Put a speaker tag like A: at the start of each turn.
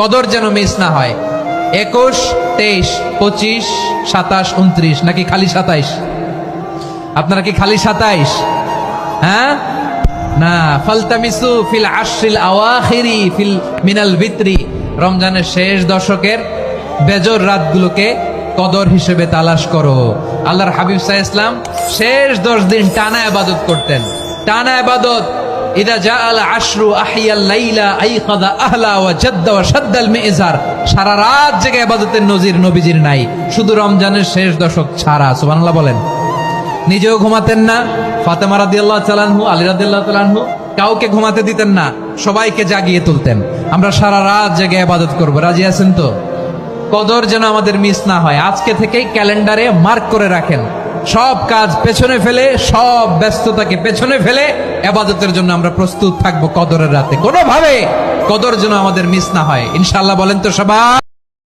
A: কদর যেন মিস না হয়। 21, 23, 25, 27, 29 নাকি খালি 27? আপনারা কি খালি 27? হ্যাঁ না, ফালতামিসু ফিল আশরিল আওয়াখিরি ফিল মিনাল ভিতরি, রমজানের শেষ দশকের বেজর রাতগুলোকে কদর হিসেবে তালাশ করো। আল্লাহর হাবিব সাল্লাল্লাহু আলাইহি ওয়াসাল্লাম শেষ 10 দিন টানা ইবাদত করতেন, টানা ইবাদত। ইদা জাআল আশরু আহিয়াল লাইলা আইকাদা আহলা ওয়া জাদ্দা ওয়া শাদ্দাল মিজার, সারা রাত জেগে ইবাদতের নজির নবীজির নাই, শুধু রমজানের শেষ দশক ছাড়া। সুবহানাল্লাহ বলেন। নিজেও ঘুমাতেন না, ফাতেমা রাদিয়াল্লাহু তাআলা আনহু, আলী রাদিয়াল্লাহু তাআলা আনহু কাউকে ঘুমাতে দিতেন না, সবাইকে জাগিয়ে তুলতেন। আমরা সারা রাত জেগে ইবাদত করব, রাজি আছেন তো? কদর যেন আমাদের মিস না হয়। আজকে থেকেই ক্যালেন্ডারে মার্ক করে রাখেন, সব কাজ পেছনে ফেলে, সব ব্যস্ততাকে পেছনে ফেলে ইবাদতের জন্য আমরা প্রস্তুত থাকবো কদরের রাতে। কোনোভাবে কদর যেন আমাদের মিস না হয়, ইনশাআল্লাহ। বলেন তো সবাই।